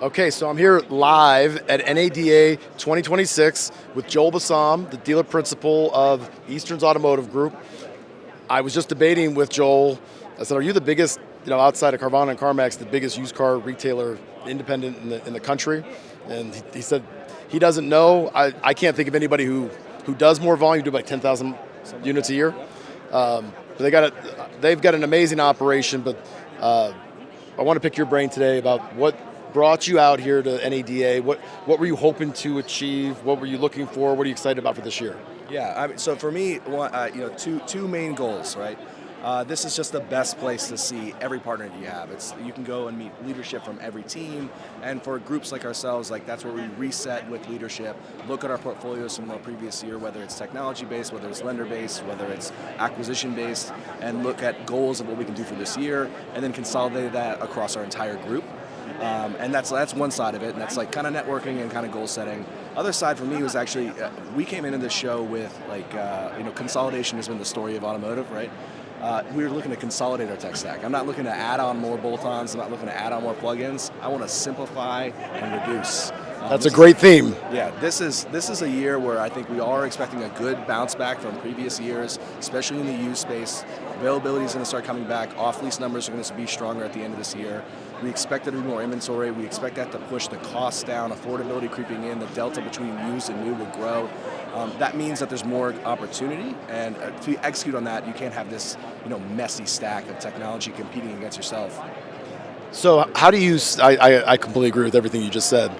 Okay, so I'm here live at NADA 2026 with Joel Bassam, the dealer principal of Easterns Automotive Group. I was just debating with Joel. I said, "Are you the biggest, outside of Carvana and CarMax, the biggest used car retailer independent in the country?" And he said he doesn't know. I can't think of anybody who does more volume, do like 10,000 units a year. But they've got an amazing operation. But I want to pick your brain today about what brought you out here to NADA. What were you hoping to achieve? What were you looking for? What are you excited about for this year? Yeah, so for me, two main goals, right? This is just the best place to see every partner that you have. You can go and meet leadership from every team, and for groups like ourselves, that's where we reset with leadership, look at our portfolios from our previous year, whether it's technology based, whether it's lender based, whether it's acquisition based, and look at goals of what we can do for this year, and then consolidate that across our entire group. And that's one side of it, and that's like kind of networking and kind of goal setting. Other side for me was actually we came into this show with consolidation has been the story of automotive, right? We were looking to consolidate our tech stack. I'm not looking to add on more bolt-ons. I'm not looking to add on more plugins. I want to simplify and reduce. That's a great theme. Yeah, this is a year where I think we are expecting a good bounce back from previous years, especially in the used space. Availability is going to start coming back. Off-lease numbers are going to be stronger at the end of this year. We expect there to be more inventory. We expect that to push the costs down, affordability creeping in, the delta between used and new will grow. That means that there's more opportunity, and to execute on that, you can't have this messy stack of technology competing against yourself. So how do you, I completely agree with everything you just said.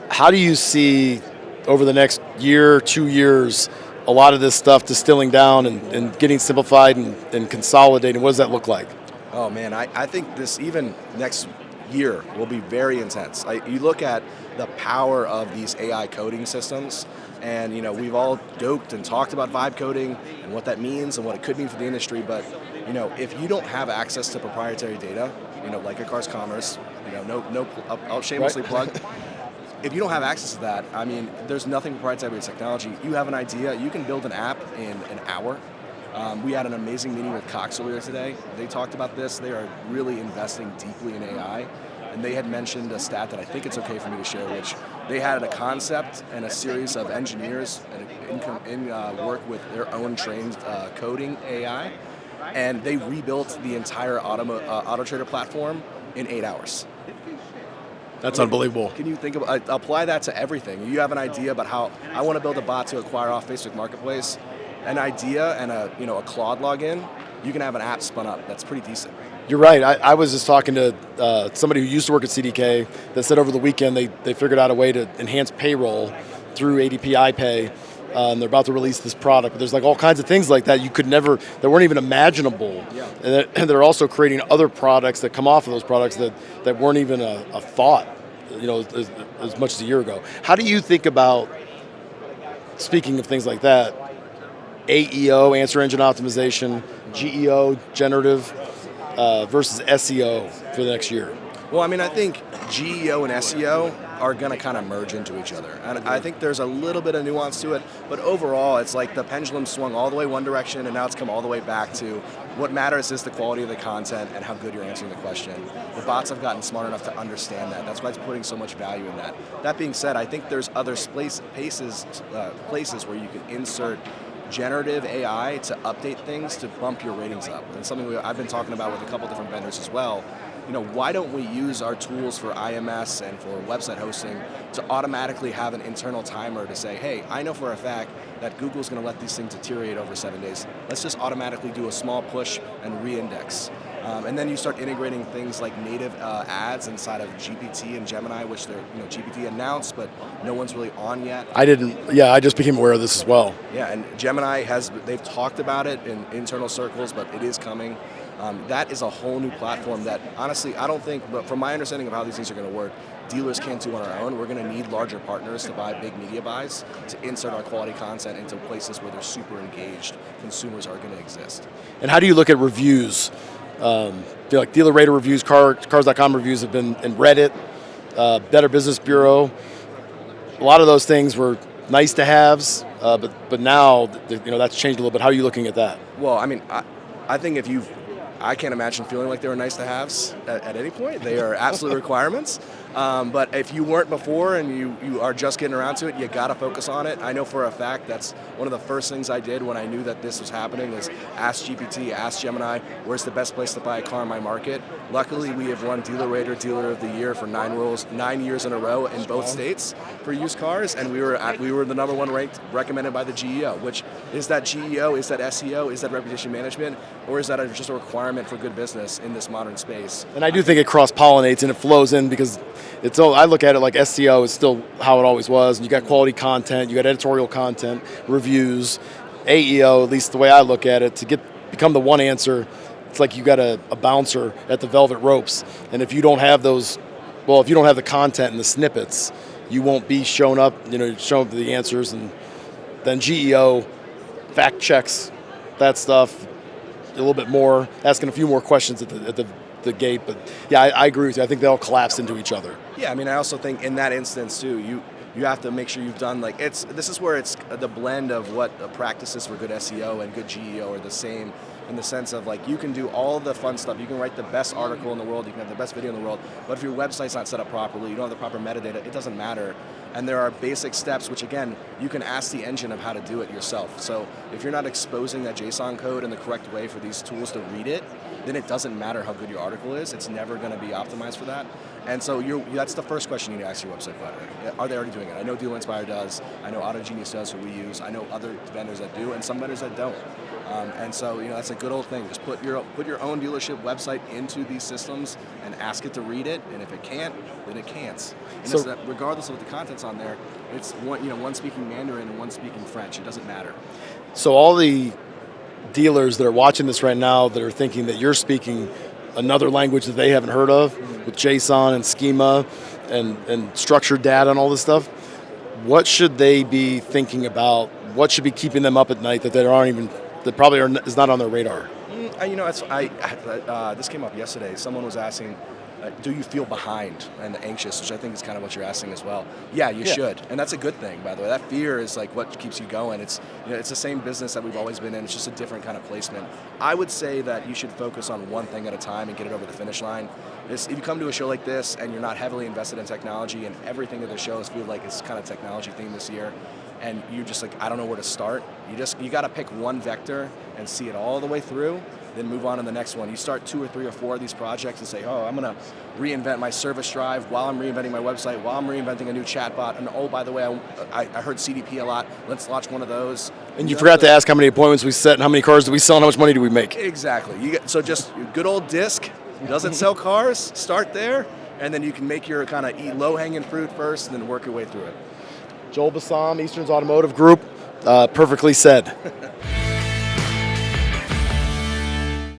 How do you see over the next year, 2 years, a lot of this stuff distilling down and getting simplified and consolidating? What does that look like? Oh man, I think this even next year will be very intense. You look at the power of these AI coding systems, and we've all joked and talked about vibe coding and what that means and what it could mean for the industry. But if you don't have access to proprietary data, like a Car's Commerce, I'll shamelessly plug. If you don't have access to that, there's nothing proprietary with technology. You have an idea, you can build an app in an hour. We had an amazing meeting with Cox earlier today. They talked about this. They are really investing deeply in AI. And they had mentioned a stat that I think it's okay for me to share, which they had a concept and a series of engineers in work with their own trained coding AI. And they rebuilt the entire Auto Trader platform in 8 hours. That's unbelievable. Can you think of apply that to everything? You have an idea about how I want to build a bot to acquire off Facebook Marketplace, an idea and a Claude login, you can have an app spun up that's pretty decent. You're right. I was just talking to somebody who used to work at CDK that said over the weekend they figured out a way to enhance payroll through ADP iPay. And they're about to release this product, but there's all kinds of things like that that weren't even imaginable. Yeah. And they're also creating other products that come off of those products that weren't even a thought, as much as a year ago. How do you think about, speaking of things like that, AEO, answer engine optimization, GEO, generative, versus SEO for the next year? Well, I think GEO and SEO are going to kind of merge into each other. And I think there's a little bit of nuance to it, but overall it's like the pendulum swung all the way one direction and now it's come all the way back to what matters is the quality of the content and how good you're answering the question. The bots have gotten smart enough to understand that. That's why it's putting so much value in that. That being said, I think there's other places where you can insert generative AI to update things to bump your ratings up. And something I've been talking about with a couple different vendors as well. Why don't we use our tools for IMS and for website hosting to automatically have an internal timer to say, hey, I know for a fact that Google's going to let these things deteriorate over 7 days. Let's just automatically do a small push and re-index. And then you start integrating things like native ads inside of GPT and Gemini, which they're GPT announced, but no one's really on yet. I just became aware of this as well. Yeah, and Gemini they've talked about it in internal circles, but it is coming. That is a whole new platform that, honestly, I don't think, but from my understanding of how these things are going to work, dealers can't do on our own. We're going to need larger partners to buy big media buys to insert our quality content into places where they're super engaged consumers are going to exist. And how do you look at reviews? Like Dealer Rater reviews, Cars.com reviews have been in Reddit, Better Business Bureau. A lot of those things were nice to haves, but now that's changed a little bit. How are you looking at that? Well, I think I can't imagine feeling like they were nice to haves at any point. They are absolute requirements. But if you weren't before and you are just getting around to it, you got to focus on it. I know for a fact that's one of the first things I did when I knew that this was happening is ask GPT, ask Gemini, where's the best place to buy a car in my market. Luckily, we have won Dealer Rater Dealer of the Year for 9 years in a row in both states for used cars, and we were the number one ranked recommended by the GEO. Which is that GEO? Is that SEO? Is that reputation management? Or is that just a requirement for good business in this modern space? And I do think it cross-pollinates and it flows in because I look at it like SEO is still how it always was. And you got quality content, you got editorial content, reviews, AEO, at least the way I look at it, to become the one answer. It's like you got a bouncer at the velvet ropes. And if you don't have those, if you don't have the content and the snippets, you won't be shown up the answers. And then GEO fact checks that stuff a little bit more, asking a few more questions at the gate. But yeah, I agree with you. I think they all collapse into each other. Yeah, I mean, I also think in that instance too, you have to make sure you've done this is where it's the blend of what the practices for good SEO and good GEO are the same, in the sense of you can do all the fun stuff. You can write the best article in the world, you can have the best video in the world, but if your website's not set up properly, you don't have the proper metadata, it doesn't matter. And there are basic steps which, again, you can ask the engine of how to do it yourself. So if you're not exposing that JSON code in the correct way for these tools to read it, then it doesn't matter how good your article is. It's never going to be optimized for that. And so that's the first question you need to ask your website provider. Are they already doing it? I know Dealer Inspire does. I know AutoGenius does, who we use. I know other vendors that do, and some vendors that don't. And so that's a good old thing. Just put your own dealership website into these systems and ask it to read it. And if it can't, then it can't. And so, regardless of what the content's on there, it's one speaking Mandarin and one speaking French. It doesn't matter. So all the dealers that are watching this right now that are thinking that you're speaking another language that they haven't heard of, with JSON and schema and structured data and all this stuff, what should they be thinking about? What should be keeping them up at night that is not on their radar? This came up yesterday. Someone was asking, do you feel behind and anxious, which I think is kind of what you're asking as well. Yeah, you should, and that's a good thing, by the way. That fear is what keeps you going. It's it's the same business that we've always been in. It's just a different kind of placement. I would say that you should focus on one thing at a time and get it over the finish line. If you come to a show like this and you're not heavily invested in technology and everything of the shows feel like it's kind of technology theme this year, and you're just I don't know where to start, you got to pick one vector and see it all the way through, then move on to the next one. You start 2 or 3 or 4 of these projects and say, I'm going to reinvent my service drive while I'm reinventing my website, while I'm reinventing a new chatbot, and by the way, I heard CDP a lot, let's launch one of those. And you forgot to ask how many appointments we set and how many cars do we sell and how much money do we make. Exactly. So just good old disc, doesn't sell cars, start there, and then you can make your kind of low-hanging fruit first and then work your way through it. Joel Bassam, Easterns Automotive Group, perfectly said.